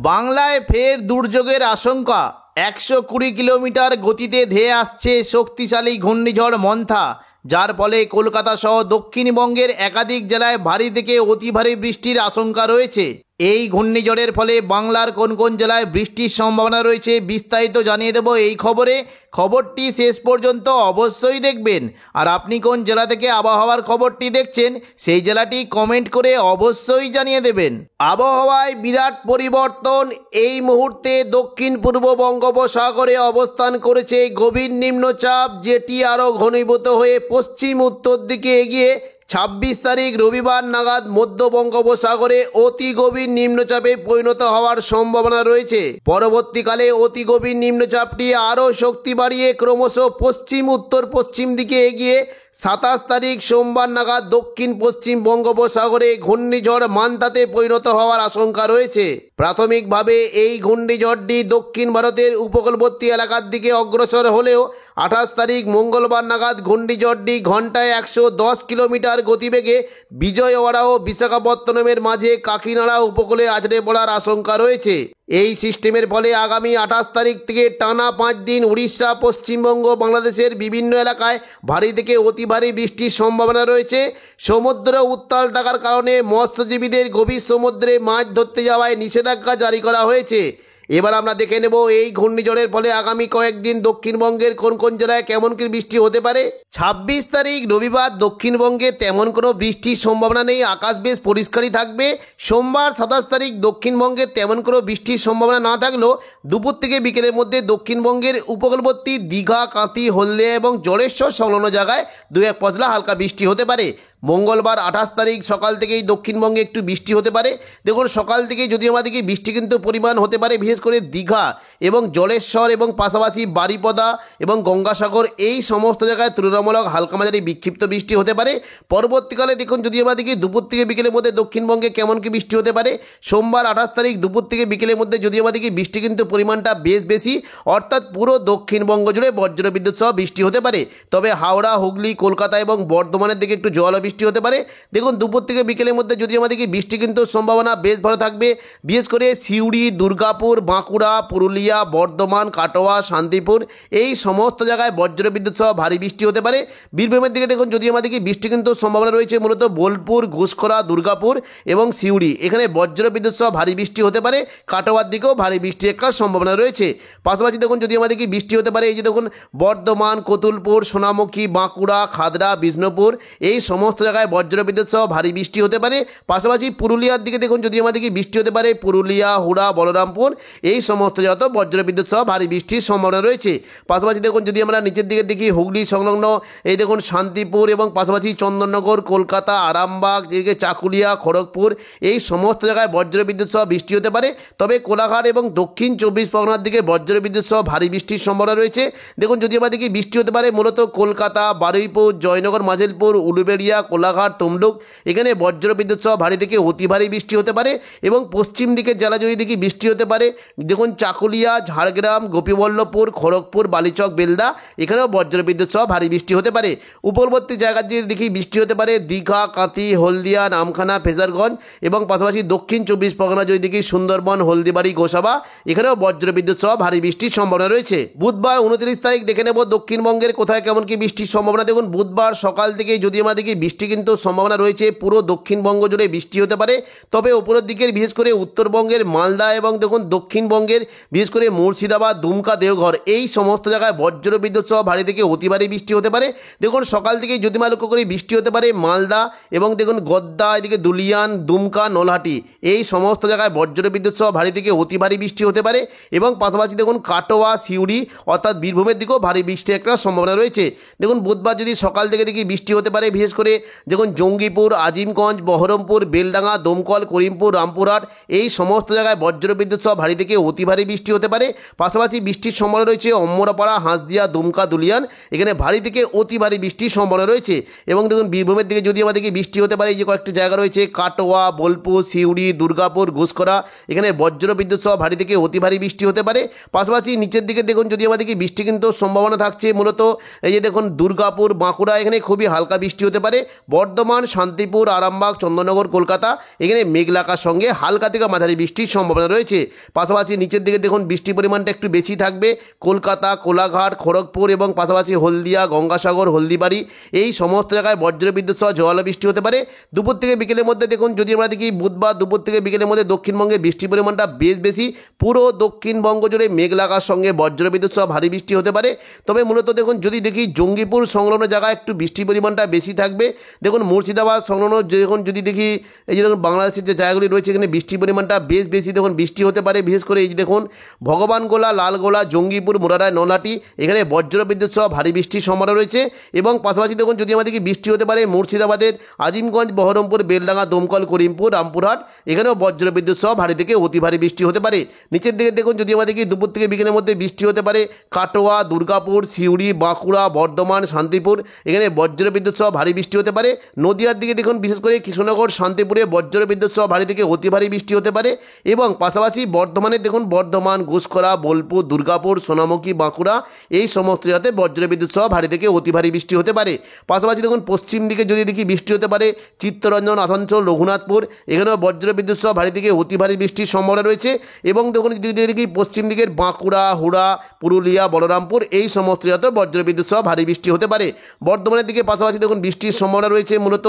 বাংলায় ফের দুর্যোগের আশঙ্কা। 120 কিলোমিটার গতিতে ধেয়ে আসছে শক্তিশালী ঘূর্ণিঝড় মন্থা, যার ফলে কলকাতা সহ দক্ষিণবঙ্গের একাধিক জেলায় ভারী থেকে অতি ভারী বৃষ্টির আশঙ্কা রয়েছে। এই ঘূর্ণিঝড়ের ফলে বাংলার কোন কোন জেলায় বৃষ্টির সম্ভাবনা রয়েছে বিস্তারিত জানিয়ে দেব এই খবরে। খবরটি শেষ পর্যন্ত অবশ্যই দেখবেন। আর আপনি কোন জেলা থেকে আবহাওয়ার খবরটি দেখছেন সেই জেলাটি কমেন্ট করে অবশ্যই জানিয়ে দেবেন। আবহাওয়ায় বিরাট পরিবর্তন। এই মুহূর্তে দক্ষিণ পূর্ব বঙ্গোপসাগরে অবস্থান করেছে গভীর নিম্নচাপ, যেটি আরও ঘনীভূত হয়ে পশ্চিম উত্তর দিকে এগিয়ে 26 তারিখ রবিবার নাগাদ মধ্য বঙ্গোপসাগরে অতি গভীর নিম্নচাপে পরিণত হওয়ার সম্ভাবনা রয়েছে। পরবর্তীকালে অতি গভীর নিম্নচাপটি আরও শক্তি বাড়িয়ে ক্রমশ পশ্চিম উত্তর পশ্চিম দিকে এগিয়ে 27 তারিখ সোমবার নাগাদ দক্ষিণ পশ্চিম বঙ্গোপসাগরে ঘূর্ণিঝড় মান্থাতে পরিণত হওয়ার আশঙ্কা রয়েছে। প্রাথমিকভাবে এই ঘূর্ণিঝড়টি দক্ষিণ ভারতের উপকূলবর্তী এলাকার দিকে অগ্রসর হলেও 28 তারিখ মঙ্গলবার নাগাদ ঘূর্ণিঝড়টি ঘন্টায় 110 কিলোমিটার গতিবেগে বিজয়ওয়াড়া ও বিশাখাপত্তনমের মাঝে কাকিনাড়া উপকূলে আছড়ে পড়ার আশঙ্কা রয়েছে। এই সিস্টেমের ফলে আগামী 28 তারিখ থেকে টানা 5 দিন উড়িষ্যা, পশ্চিমবঙ্গ, বাংলাদেশের বিভিন্ন এলাকায় ভারী থেকে অতি ভারী বৃষ্টির সম্ভাবনা রয়েছে। সমুদ্র উত্তাল থাকার কারণে মৎস্যজীবীদের গভীর সমুদ্রে মাছ ধরতে যাওয়ায় নিষেধাজ্ঞা জারি করা হয়েছে। এবার আমরা দেখে নেব এই ঘূর্ণিঝড়ের ফলে আগামী কয়েকদিন দক্ষিণবঙ্গের কোন কোন জেলায় কেমন কি বৃষ্টি হতে পারে। 26 তারিখ রবিবার দক্ষিণবঙ্গে তেমন কোনো বৃষ্টির সম্ভাবনা নেই, আকাশ বেশ পরিষ্কারই থাকবে। সোমবার 27 তারিখ দক্ষিণবঙ্গে তেমন কোনো বৃষ্টির সম্ভাবনা না থাকলেও দুপুর থেকে বিকেলের মধ্যে দক্ষিণবঙ্গের উপকূলবর্তী দীঘা, কাঁথি, হলদিয়া এবং জলেশ্বর সংলগ্ন জায়গায় 2-1 পশলা হালকা বৃষ্টি হতে পারে। মঙ্গলবার 28 তারিখ সকাল থেকেই দক্ষিণবঙ্গে একটু বৃষ্টি হতে পারে। দেখুন সকাল থেকেই যদি আমাদেরকে বৃষ্টি কিন্তু পরিমাণ হতে পারে বিশেষ করে দীঘা এবং জলেশ্বর এবং পাশাপাশি বারিপদা এবং গঙ্গাসাগর, এই সমস্ত জায়গায় তুলনামূলক হালকা মাঝারি বিক্ষিপ্ত বৃষ্টি হতে পারে। পরবর্তীকালে দেখুন যদি আমাদেরকে দুপুর থেকে বিকেলের মধ্যে দক্ষিণবঙ্গে কেমন কি বৃষ্টি হতে পারে। সোমবার 28 তারিখ দুপুর থেকে বিকেলের মধ্যে যদি আমাদেরকে বৃষ্টি কিন্তু পরিমাণটা বেশ বেশি, অর্থাৎ পুরো দক্ষিণবঙ্গ জুড়ে বজ্রবিদ্যুৎ সহ বৃষ্টি হতে পারে। তবে হাওড়া, হুগলি, কলকাতা এবং বর্ধমানের দিকে একটু জল বৃষ্টি হতে পারে। দেখুন দুপুর থেকে বিকেলের মধ্যে যদি আমাদেরকে বৃষ্টি কিন্তু সম্ভাবনা বেশ ভালো থাকবে। বিশেষ করে সিউড়ি, দুর্গাপুর, বাঁকুড়া, পুরুলিয়া, বর্ধমান, কাটোয়া, শান্তিপুর, এই সমস্ত জায়গায় বজ্রবিদ্যুৎ সহ ভারী বৃষ্টি হতে পারে। বীরভূমের দিকে দেখুন যদি আমাদেরকে বৃষ্টি কিন্তু সম্ভাবনা রয়েছে মূলত বোলপুর, ঘুষখরা, দুর্গাপুর এবং সিউড়ি, এখানে বজ্রবিদ্যুৎ সহ ভারী বৃষ্টি হতে পারে। কাটোয়ার দিকেও ভারী বৃষ্টি একটা সম্ভাবনা রয়েছে। পাশাপাশি দেখুন যদি আমাদেরকে বৃষ্টি হতে পারে এই যে দেখুন বর্ধমান, কতুলপুর, সোনামুখী, বাঁকুড়া, খাদড়া, বিষ্ণুপুর, এই সমস্ত জায়গায় বজ্রবিদ্যুৎ সহ ভারী বৃষ্টি হতে পারে। পাশাপাশি পুরুলিয়ার দিকে দেখুন যদি আমাদেরকে বৃষ্টি হতে পারে পুরুলিয়া, হুড়া, বলরামপুর, এই সমস্ত জায়গাতেও বজ্রবিদ্যুৎ সহ ভারী বৃষ্টির সম্ভাবনা রয়েছে। পাশাপাশি দেখুন যদি আমরা নিচের দিকে দেখি হুগলি সংলগ্ন এই দেখুন শান্তিপুর এবং পাশাপাশি চন্দননগর, কলকাতা, আরামবাগ, যেদিকে চাকুলিয়া, খড়গপুর, এই সমস্ত জায়গায় বজ্রবিদ্যুৎ সহ বৃষ্টি হতে পারে। তবে কোলাঘাট এবং দক্ষিণ 24 পরগনার দিকে বজ্রবিদ্যুৎ সহ ভারী বৃষ্টির সম্ভাবনা রয়েছে। দেখুন যদি আমাদেরকে বৃষ্টি হতে পারে মূলত কলকাতা, বারুইপুর, জয়নগর, মাঝেরপুর, উলুবেড়িয়া, কোলাঘাট, তমলুক, এখানে বজ্রবিদ্যুৎ সহ ভারী থেকে অতি ভারী বৃষ্টি হতে পারে। এবং পশ্চিম দিকের জেলা যদি দেখি বৃষ্টি হতে পারে দেখুন চাকুলিয়া, ঝাড়গ্রাম, গোপীবল্লভপুর, খড়গপুর, বালিচক, বেলদা, এখানেও বজ্রবিদ্যুৎ সহ ভারী বৃষ্টি হতে পারে। উপরবর্তী জায়গা যদি দেখি বৃষ্টি হতে পারে দীঘা, কাঁথি, হলদিয়া, নামখানা, ফেজারগঞ্জ এবং পাশাপাশি দক্ষিণ 24 পরগনা যদি দেখি সুন্দরবন, হলদিবাড়ি, গোসাবা, এখানেও বজ্রবিদ্যুৎ সহ ভারী বৃষ্টির সম্ভাবনা রয়েছে। বুধবার 29 তারিখ দেখে নেব দক্ষিণবঙ্গের কোথায় কেমন কি বৃষ্টির সম্ভাবনা। দেখুন বুধবার সকাল থেকেই যদি আমাদেরকে বৃষ্টি কিন্তু সম্ভাবনা রয়েছে পুরো দক্ষিণবঙ্গ জুড়ে বৃষ্টি হতে পারে। তবে উপরের দিকের বিশেষ করে উত্তরবঙ্গের মালদা এবং দেখুন দক্ষিণবঙ্গের বিশেষ করে মুর্শিদাবাদ, দুমকা, দেওঘর, এই সমস্ত জায়গায় বজ্রবিদ্যুৎ সহ ভারী থেকে অতি ভারী বৃষ্টি হতে পারে। দেখুন সকাল থেকেই যদি আমরা লক্ষ্য করি বৃষ্টি হতে পারে মালদা এবং দেখুন গদ্দা, এদিকে দুলিয়ান, দুমকা, নলহাটি, এই সমস্ত জায়গায় বজ্রবিদ্যুৎ সহ ভারী থেকে অতি ভারী বৃষ্টি হতে পারে। এবং পাশাপাশি দেখুন কাটোয়া, সিউড়ি অর্থাৎ বীরভূমের দিকেও ভারী বৃষ্টি একটা সম্ভাবনা রয়েছে। দেখুন বুধবার যদি সকাল থেকে দেখি বৃষ্টি হতে পারে বিশেষ করে দেখুন জঙ্গিপুর, আজিমগঞ্জ, বহরমপুর, বেলডাঙ্গা, দমকল, করিমপুর, রামপুরহাট, এই সমস্ত জায়গায় বজ্রবিদ্যুৎ সহ ভারী থেকে অতি ভারী বৃষ্টি হতে পারে। পাশাপাশি বৃষ্টির সম্ভাবনা রয়েছে অম্মরাপাড়া, হাঁসদিয়া, দুমকা, দুলিয়ান, এখানে ভারী থেকে অতি ভারী বৃষ্টির সম্ভাবনা রয়েছে। এবং দেখুন বীরভূমের দিকে যদি আমাদেরকে বৃষ্টি হতে পারে এই যে কয়েকটি জায়গা রয়েছে কাটোয়া, বোলপুর, সিউড়ি, দুর্গাপুর, ঘুষখরা, এখানে বজ্রবিদ্যুৎ সহ ভারী থেকে অতি ভারী বৃষ্টি হতে পারে। পাশাপাশি নিচের দিকে দেখুন যদি আমাদেরকে বৃষ্টি কিন্তু সম্ভাবনা থাকছে মূলত এই যে দেখুন দুর্গাপুর, বাঁকুড়া, এখানে খুবই হালকা বৃষ্টি হতে পারে। বর্ধমান, শান্তিপুর, আরামবাগ, চন্দননগর, কলকাতা এখানে মেঘলা আকাশ সঙ্গে হালকা থেকে মাঝারি বৃষ্টির সম্ভাবনা রয়েছে। পাশাপাশি নিচের দিকে দেখুন বৃষ্টির পরিমাণটা একটু বেশি থাকবে। কলকাতা, কোলাঘাট, খড়গপুর এবং পাশাপাশি হলদিয়া, গঙ্গাসাগর, হলদিবাড়ি এই সমস্ত জায়গায় বজ্রবিদ্যুৎ সহ জোয়ালো বৃষ্টি হতে পারে। দুপুর থেকে বিকেলের মধ্যে দেখুন যদি আমরা দেখি বুধবার দুপুর থেকে বিকেলের মধ্যে দক্ষিণবঙ্গে বৃষ্টির পরিমাণটা বেশ বেশি। পুরো দক্ষিণবঙ্গ জুড়ে মেঘলা আকাশ সঙ্গে বজ্রবিদ্যুৎ সহ ভারী বৃষ্টি হতে পারে। তবে মূলত দেখুন যদি দেখি জঙ্গিপুর সংলগ্ন জায়গায় একটু বৃষ্টির পরিমাণটা বেশি থাকবে। দেখুন মুর্শিদাবাদ সংলগ্ন যখন যদি দেখি এই যে দেখুন বাংলাদেশের যে জায়গাগুলি রয়েছে এখানে বৃষ্টির পরিমাণটা বেশ বেশি দেখুন বৃষ্টি হতে পারে। বিশেষ করে এই যে দেখুন ভগবানগোলা, লালগোলা, জঙ্গিপুর, মোরারায়, নলহাটি এখানে বজ্রবিদ্যুৎ সহ ভারী বৃষ্টির সম্ভাবনা রয়েছে। এবং পাশাপাশি দেখুন যদি আমাদেরকে বৃষ্টি হতে পারে মুর্শিদাবাদের আজিমগঞ্জ, বহরমপুর, বেলডাঙ্গা, দমকল, করিমপুর, রামপুরহাট এখানেও বজ্রবিদ্যুৎ সহ ভারী থেকে অতি ভারী বৃষ্টি হতে পারে। নিচের দিকে দেখুন যদি আমাদেরকে দুপুর থেকে বিকেলের মধ্যে বৃষ্টি হতে পারে কাটোয়া, দুর্গাপুর, সিউড়ি, বাঁকুড়া, বর্ধমান, শান্তিপুর এখানে বজ্রবিদ্যুৎ সহ ভারী বৃষ্টি হতে পারে। নদিয়ার দিকে দেখুন বিশেষ করে কৃষ্ণনগর, শান্তিপুরে বজ্রবিদ্যুৎ সহ ভারী থেকে অতি ভারী বৃষ্টি হতে পারে। এবং পাশাপাশি বর্ধমানে দেখুন বর্ধমান, ঘুষখরা, বোলপুর, দুর্গাপুর, সোনামুখী, বাঁকুড়া এই সমস্ত জায়গাতে বজ্রবিদ্যুৎ সহ ভারী থেকে অতি ভারী বৃষ্টি হতে পারে। পাশাপাশি দেখুন পশ্চিম দিকে যদি দেখি বৃষ্টি হতে পারে চিত্তরঞ্জন, আসানসোল, রঘুনাথপুর এখানেও বজ্রবিদ্যুৎ সহ ভারী থেকে অতি ভারী বৃষ্টির সম্ভাবনা রয়েছে। এবং দেখুন যদি দেখি পশ্চিম দিকের বাঁকুড়া, হুড়া, পুরুলিয়া, বলরামপুর এই সমস্ত জায়গাতে বজ্রবিদ্যুৎ সহ ভারী বৃষ্টি হতে পারে। বর্ধমানের দিকে পাশাপাশি দেখুন বৃষ্টির সম্ভাবনা রয়েছে মূলত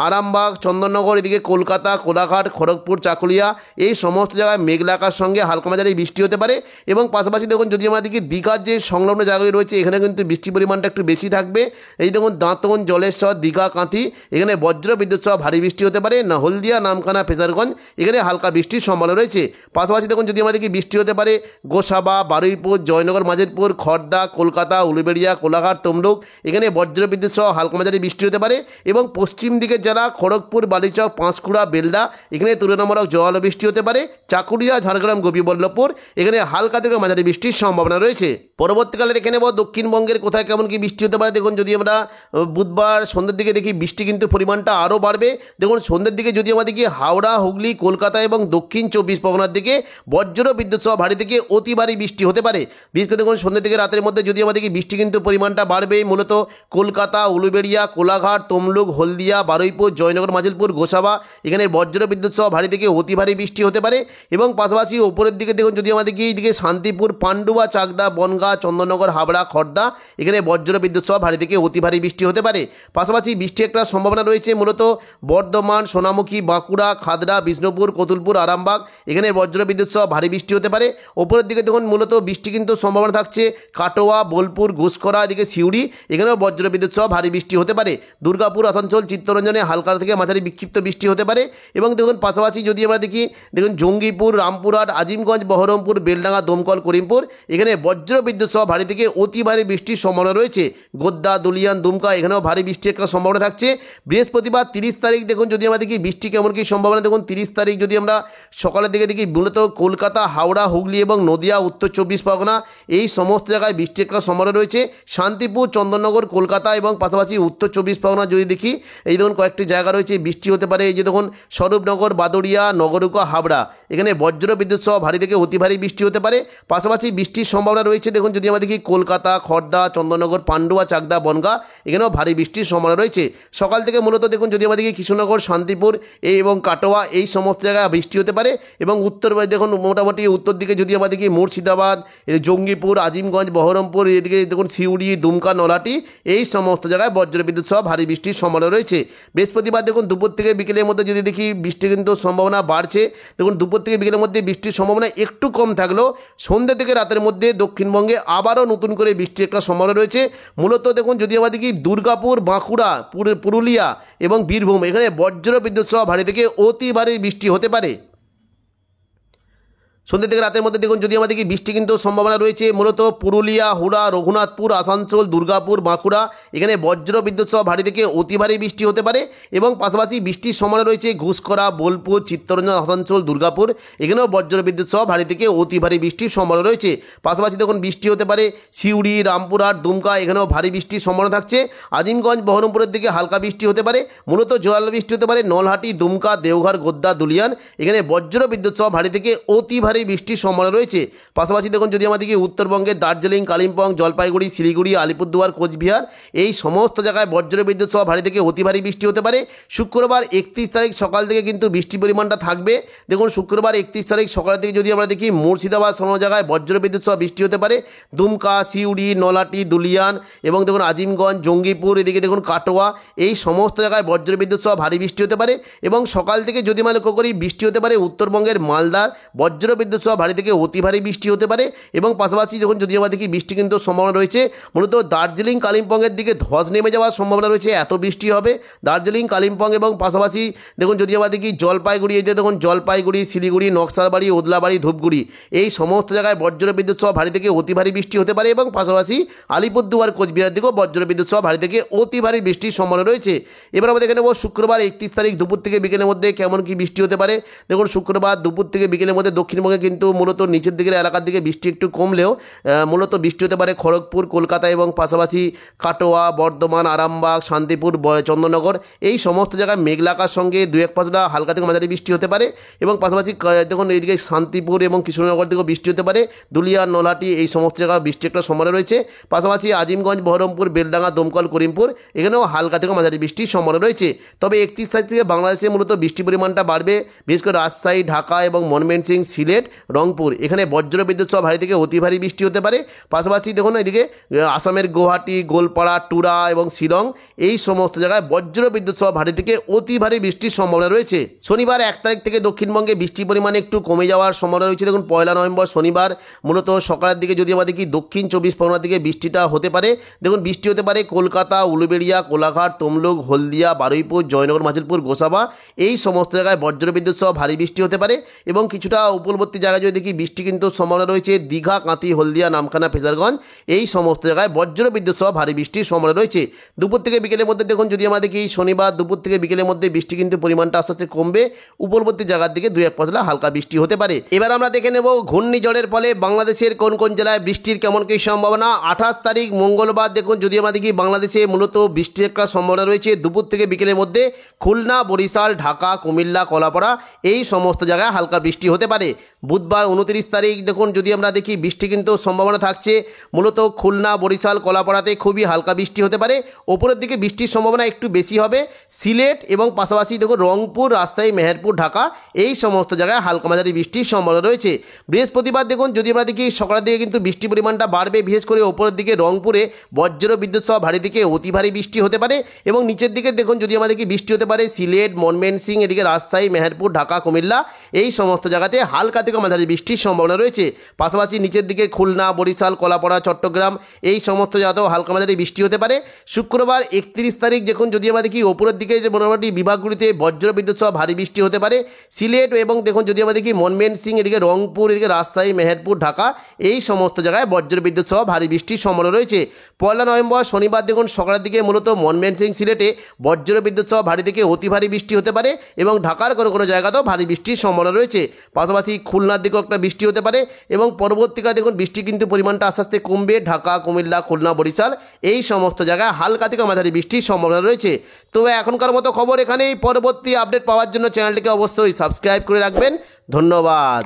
আরামবাগ, চন্দননগর এদিকে কলকাতা, কোলাঘাট, খড়গপুর, চাকুলিয়া এই সমস্ত জায়গায় মেঘলা আকাশ সঙ্গে হালকা মাঝারি বৃষ্টি হতে পারে। এবং পাশাপাশি দেখুন যদি আমাদের দিকে দীঘার যে সংলগ্ন জায়গাগুলি রয়েছে এখানে কিন্তু বৃষ্টির পরিমাণটা একটু বেশি থাকবে। এই দেখুন দাঁতন, জলেশ্বর, দীঘা, কাঁথি এখানে বজ্রবিদ্যুৎ সহ ভারী বৃষ্টি হতে পারে। না হলদিয়া, নামখানা, ফেজারগঞ্জ এখানে হালকা বৃষ্টির সম্ভাবনা রয়েছে। পাশাপাশি দেখুন যদি আমাদেরকে বৃষ্টি হতে পারে গোসাবা, বারুইপুর, জয়নগর, মাঝেরপুর, খড়দা, কলকাতা, উলুবেড়িয়া, কোলাঘাট, তমলুক এখানে বজ্রবিদ্যুৎ সহ হালকা মাঝারি বৃষ্টি হতে পারে। এবং পশ্চিম দিকের যারা খড়গপুর, বালিচক, পাঁশকুড়া, বেলদা এখানে তুলনামূলক জোয়ালো বৃষ্টি হতে পারে। চাকুলিয়া, ঝাড়গ্রাম, গোপীবল্লভপুর এখানে হালকা থেকে মাঝারি বৃষ্টির সম্ভাবনা রয়েছে। পরবর্তীকালে দেখে নেব দক্ষিণবঙ্গের কোথায় কেমন কি বৃষ্টি হতে পারে। দেখুন যদি আমরা বুধবার সন্ধ্যের দিকে দেখি বৃষ্টি কিন্তু পরিমাণটা আরও বাড়বে। দেখুন সন্ধ্যের দিকে যদি আমাদেরকে হাওড়া, হুগলি, কলকাতা এবং দক্ষিণ 24 পরগনার দিকে বজ্রবিদ্যুৎ সহ ভারী থেকে অতি ভারী বৃষ্টি হতে পারে। বিশেষ করে দেখুন সন্ধ্যের দিকে রাতের মধ্যে যদি আমাদেরকে বৃষ্টি কিন্তু পরিমাণটা বাড়বে মূলত কলকাতা, উলুবেড়িয়া, কোলাঘাট, তমলুক, হলদিয়া, বারুইপুর, জয়নগর, মাঝিলপুর, গোসাবা এখানে বজ্রবিদ্যুৎ সহ ভারী থেকে অতি ভারী বৃষ্টি হতে পারে। এবং পাশাপাশি ওপরের দিকে দেখুন যদি আমাদেরকে এইদিকে শান্তিপুর, পান্ডুয়া, চাকদা, বনগাঁ, চন্দননগর, হাবড়া, খড়দা এখানে বজ্রবিদ্যুৎ সহ ভারী থেকে অতি ভারী বৃষ্টি হতে পারে। পাশাপাশি বৃষ্টি একটা সম্ভাবনা রয়েছে মূলত বর্ধমান, সোনামুখী, বাঁকুড়া, খাদড়া, বিষ্ণুপুর, কতুলপুর, আরামবাগ এখানে বজ্রবিদ্যুৎ সহ ভারী বৃষ্টি হতে পারে। ওপরের দিকে দেখুন মূলত বৃষ্টি কিন্তু সম্ভাবনা থাকছে কাটোয়া, বোলপুর, ঘুষখরা এদিকে সিউড়ি এখানেও বজ্রবিদ্যুৎ সহ ভারী বৃষ্টি হতে পারে। দুর্গাপুর, আসানসোল, চিত্তরঞ্জনে হালকা থেকে মাঝারি বিক্ষিপ্ত বৃষ্টি হতে পারে। এবং দেখুন পাশাপাশি যদি আমরা দেখি দেখুন জঙ্গিপুর, রামপুরহাট, আজিমগঞ্জ, বহরমপুর, বেলডাঙ্গা, দমকল, করিমপুর এখানে বজ্রবিদ্যুৎ সহ ভারী থেকে অতি ভারী বৃষ্টির সম্ভাবনা রয়েছে। গোদ্দা, দুলিয়ান, দুমকা এখানেও ভারী বৃষ্টির একটা সম্ভাবনা থাকছে। বৃহস্পতিবার 30 তারিখ দেখুন যদি আমরা দেখি বৃষ্টি কেমন কি সম্ভাবনা। দেখুন 30 তারিখ যদি আমরা সকালের দিকে দেখি মূলত কলকাতা, হাওড়া, হুগলি এবং নদিয়া, উত্তর 24 পরগনা এই সমস্ত জায়গায় বৃষ্টির একটা সম্ভাবনা রয়েছে। শান্তিপুর, চন্দননগর, কলকাতা এবং পাশাপাশি উত্তর 24 পরগনা যদি দেখি এই দেখুন কয়েকটি জায়গা রয়েছে বৃষ্টি হতে পারে। এই যে দেখুন স্বরূপনগর, বাদুড়িয়া, নগরুকা, হাবড়া এখানে বজ্রবিদ্যুৎ সহ ভারী থেকে অতি ভারী বৃষ্টি হতে পারে। পাশাপাশি বৃষ্টির সম্ভাবনা রয়েছে দেখুন যদি আমরা দেখি কলকাতা, খড়দা, চন্দননগর, পান্ডুয়া, চাকদা, বনগাঁ এখানেও ভারী বৃষ্টির সম্ভাবনা রয়েছে। সকাল থেকে মূলত দেখুন যদি আমরা দেখি কৃষ্ণনগর, শান্তিপুর এবং কাটোয়া এই সমস্ত জায়গায় বৃষ্টি হতে পারে। এবং উত্তর দেখুন মোটামুটি উত্তর দিকে যদি আমরা দেখি মুর্শিদাবাদ, জঙ্গিপুর, আজিমগঞ্জ, বহরমপুর এদিকে দেখুন সিউড়ি, দুমকা, নলহাটি এই সমস্ত জায়গায় বজ্রবিদ্যুৎ সহ ভারী বৃষ্টির সম্ভাবনা রয়েছে। বৃহস্পতিবার দেখুন দুপুর থেকে বিকেলের মধ্যে যদি দেখি বৃষ্টি কিন্তু সম্ভাবনা বাড়ছে। দেখুন দুপুর থেকে বিকেলের মধ্যে বৃষ্টির সম্ভাবনা একটু কম থাকলেও সন্ধ্যা থেকে রাতের মধ্যে দক্ষিণবঙ্গে আবারও নতুন করে বৃষ্টির একটা সম্ভাবনা রয়েছে। মূলত দেখুন যদি আমরা দেখি দুর্গাপুর, বাঁকুড়া, পুরুলিয়া এবং বীরভূম এখানে বজ্রবিদ্যুৎ সহ ভারী থেকে অতি ভারী বৃষ্টি হতে পারে। সন্ধ্যা থেকে রাতের মধ্যে দেখুন যদি আমাদের বৃষ্টি কিন্তু সম্ভাবনা রয়েছে মূলত পুরুলিয়া, হুড়া, রঘুনাথপুর, আসানসোল, দুর্গাপুর, বাঁকুড়া এখানে বজ্রবিদ্যুৎ সহ ভারী থেকে অতি ভারী বৃষ্টি হতে পারে। এবং পাশাপাশি বৃষ্টির সম্ভাবনা রয়েছে ঘুষখরা, বোলপুর, চিত্তরঞ্জন, আসানসোল, দুর্গাপুর এখানেও বজ্রবিদ্যুৎ সহ ভারী থেকে অতি ভারী বৃষ্টির সম্ভাবনা রয়েছে। পাশাপাশি দেখুন বৃষ্টি হতে পারে সিউড়ি, রামপুরহাট, দুমকা এখানেও ভারী বৃষ্টির সম্ভাবনা থাকছে। আজিমগঞ্জ, বহরমপুরের দিকে হালকা বৃষ্টি হতে পারে। মূলত জোয়ালো বৃষ্টি হতে পারে নলহাটি, দুমকা, দেওঘর, গোদ্দা, দুলিয়ান এখানে বজ্রবিদ্যুৎ সহ ভারী থেকে অতি ভারী ভারী বৃষ্টির সম্ভাবনা রয়েছে। পাশাপাশি দেখুন যদি আমাদেরকে উত্তরবঙ্গের দার্জিলিং, কালিম্পং, জলপাইগুড়ি, শিলিগুড়ি, আলিপুরদুয়ার, কোচবিহার এই সমস্ত জায়গায় বজ্রবিদ্যুৎ সহ ভারী থেকে অতি ভারী বৃষ্টি হতে পারে। শুক্রবার 31 তারিখ সকাল থেকে কিন্তু বৃষ্টির পরিমাণটা থাকবে। দেখুন শুক্রবার 31 তারিখ সকাল থেকে যদি আমরা দেখি মুর্শিদাবাদ কোনো জায়গায় বজ্রবিদ্যুৎ সহ বৃষ্টি হতে পারে। দুমকা, সিউড়ি, নলাটি, দুলিয়ান এবং দেখুন আজিমগঞ্জ, জঙ্গিপুর, এদিকে দেখুন কাটোয়া এই সমস্ত জায়গায় বজ্রবিদ্যুৎ সহ ভারী বৃষ্টি হতে পারে। এবং সকাল থেকে যদি আমরা লক্ষ্য করি বৃষ্টি হতে পারে উত্তরবঙ্গের মালদার বজ্রবিদ্যুৎ সহ ভারী থেকে অতি ভারী বৃষ্টি হতে পারে। এবং পাশাপাশি দেখুন যদি আমরা দেখি বৃষ্টি কিন্তু সম্ভাবনা রয়েছে মূলত দার্জিলিং, কালিম্পংয়ের দিকে ধস নেমে যাওয়ার সম্ভাবনা রয়েছে, এত বৃষ্টি হবে দার্জিলিং, কালিম্পং। এবং পাশাপাশি দেখুন যদি আমরা দেখি জলপাইগুড়ি, এই যে দেখুন জলপাইগুড়ি, শিলিগুড়ি, নকশালবাড়ি, ওদলাবাড়ি, ধূপগুড়ি এই সমস্ত জায়গায় বজ্রবিদ্যুৎ সহ ভারী থেকে অতি ভারী বৃষ্টি হতে পারে। এবং পাশাপাশি আলিপুরদুয়ার, কোচবিহার দিকেও বজ্রবিদ্যুৎ সহ ভারী থেকে অতি ভারী বৃষ্টির সম্ভাবনা রয়েছে। এবার আমরা দেখে নেব শুক্রবার 31 তারিখ দুপুর থেকে বিকেলের মধ্যে কেমন কি বৃষ্টি হতে পারে। দেখুন শুক্রবার দুপুর থেকে বিকেলের মধ্যে দক্ষিণবঙ্গে কিন্তু মূলত নিচের দিকের এলাকার দিকে বৃষ্টি একটু কমলেও মূলত বৃষ্টি হতে পারে খড়গপুর, কলকাতা এবং পাশাপাশি কাটোয়া, বর্ধমান, আরামবাগ, শান্তিপুর, চন্দননগর এই সমস্ত জায়গায় মেঘলাকার সঙ্গে দু এক পাঁচটা হালকা থেকে মাঝারি বৃষ্টি হতে পারে। এবং পাশাপাশি দেখুন এইদিকে শান্তিপুর এবং কৃষ্ণনগর দিকেও বৃষ্টি হতে পারে। দুলিয়া, নলহাটি এই সমস্ত জায়গায় বৃষ্টি একটা সম্ভাবনা রয়েছে। পাশাপাশি আজিমগঞ্জ, বহরমপুর, বেলডাঙ্গা, দমকল, করিমপুর এখানেও হালকা থেকে মাঝারি বৃষ্টির সম্ভাবনা রয়েছে। তবে 31 তারিখ থেকে বাংলাদেশে মূলত বৃষ্টির পরিমাণটা বাড়বে, বিশেষ করে রাজশাহী, ঢাকা এবং ময়মনসিং, সিলেট, রংপুর এখানে বজ্রবিদ্যুৎ সহ ভারী থেকে অতি ভারী বৃষ্টি হতে পারে। পাশাপাশি দেখুন এদিকে আসামের গুয়াহাটি, গোলপাড়া, টুরা এবং শিলং এই সমস্ত জায়গায় বজ্রবিদ্যুৎ সহ ভারী থেকে অতি ভারী বৃষ্টির সম্ভাবনা রয়েছে। শনিবার 1 তারিখ থেকে দক্ষিণবঙ্গে বৃষ্টির পরিমাণ একটু কমে যাওয়ার সম্ভাবনা রয়েছে। দেখুন 1 নভেম্বর শনিবার মূলত সকালের দিকে যদি আমরা দেখি দক্ষিণ 24 পরগনার দিকে বৃষ্টিটা হতে পারে। দেখুন বৃষ্টি হতে পারে কলকাতা, উলুবেড়িয়া, কোলাঘাট, তমলুক, হলদিয়া, বারুইপুর, জয়নগর, মাজিলপুর, গোসাবা এই সমস্ত জায়গায় বজ্রবিদ্যুৎ সহ ভারী বৃষ্টি হতে পারে। এবং কিছুটা উপকূলবর্তী জায়গায় যদি দেখি বৃষ্টি কিন্তু সম্ভাবনা রয়েছে দীঘা, কাঁথি, হলদিয়া, নামখানা, ফেজারগঞ্জ এই সমস্ত জায়গায় বজ্রবিদ্যুৎ সহ ভারী বৃষ্টির সম্ভাবনা রয়েছে। দুপুর থেকে বিকেলের মধ্যে দেখুন যদি আমরা দেখি শনিবার দুপুর থেকে বিকেলের মধ্যে বৃষ্টি কিন্তু পরিমাণটা আস্তে আস্তে কমবে, উপকূলবর্তী জায়গার দিকে 2-1 পশলা হালকা বৃষ্টি হতে পারে। এবার আমরা দেখে নেব ঘূর্ণিঝড়ের ফলে বাংলাদেশের কোন কোন জেলায় বৃষ্টির কেমন কি সম্ভাবনা। 28 তারিখ মঙ্গলবার দেখুন যদি আমরা দেখি বাংলাদেশে মূলত বৃষ্টির একটা সম্ভাবনা রয়েছে দুপুর থেকে বিকেলের মধ্যে খুলনা, বরিশাল, ঢাকা, কুমিল্লা, কলাপাড়া এই সমস্ত জায়গায় হালকা বৃষ্টি হতে পারে। বুধবার 29 তারিখ দেখুন যদি আমরা দেখি বৃষ্টি কিন্তু সম্ভাবনা থাকছে মূলত খুলনা, বরিশাল, কলাপাড়াতে খুবই হালকা বৃষ্টি হতে পারে। ওপরের দিকে বৃষ্টির সম্ভাবনা একটু বেশি হবে সিলেট এবং পাশাপাশি দেখুন রংপুর, রাজশাহী, মেহেরপুর, ঢাকা এই সমস্ত জায়গায় হালকা মাঝারি বৃষ্টির সম্ভাবনা রয়েছে। বৃহস্পতিবার দেখুন যদি আমরা দেখি সকালের দিকে কিন্তু বৃষ্টির পরিমাণটা বাড়বে, বিশেষ করে ওপরের দিকে রংপুরে বজ্রবিদ্যুৎ সহ ভারী থেকে অতি ভারী বৃষ্টি হতে পারে। এবং নিচের দিকে দেখুন যদি আমরা দেখি বৃষ্টি হতে পারে সিলেট, ময়মনসিং, এদিকে রাজশাহী, মেহেরপুর, ঢাকা, কুমিল্লা এই সমস্ত জায়গাতে হালকা থেকে মাঝারি বৃষ্টির সম্ভাবনা রয়েছে। পাশাপাশি নিচের দিকে খুলনা, বরিশাল, কলাপাড়া, চট্টগ্রাম এই সমস্ত জায়গাতেও হালকা মাঝারি বৃষ্টি হতে পারে। শুক্রবার 31 তারিখ দেখুন যদি আমরা দেখি ওপরের দিকে যে মোটামুটি বিভাগগুলিতে বজ্রবিদ্যুৎ সহ ভারী বৃষ্টি হতে পারে সিলেট এবং দেখুন যদি আমরা দেখি ময়মনসিং, এদিকে রংপুর, এদিকে রাজশাহী, মেহেরপুর, ঢাকা এই সমস্ত জায়গায় বজ্রবিদ্যুৎ সহ ভারী বৃষ্টির সম্ভাবনা রয়েছে। 1 নভেম্বর শনিবার দেখুন সকালের দিকে মূলত ময়মনসিং, সিলেটে বজ্রবিদ্যুৎ সহ ভারী থেকে অতি ভারী বৃষ্টি হতে পারে এবং ঢাকার কোনো কোনো জায়গাতেও ভারী বৃষ্টির সম্ভাবনা রয়েছে। পাশাপাশি খুলনার দিকেও একটা বৃষ্টি হতে পারে এবং পরবর্তীকালে দেখুন বৃষ্টি কিন্তু পরিমাণটা আস্তে আস্তে কমবে ঢাকা, কুমিল্লা, খুলনা, বরিশাল এই সমস্ত জায়গায় হালকা থেকে মাঝারি বৃষ্টির সম্ভাবনা রয়েছে। তো এখনকার মতো খবর এখানেই। পরবর্তী আপডেট পাওয়ার জন্য চ্যানেলটিকে অবশ্যই সাবস্ক্রাইব করে রাখবেন। ধন্যবাদ।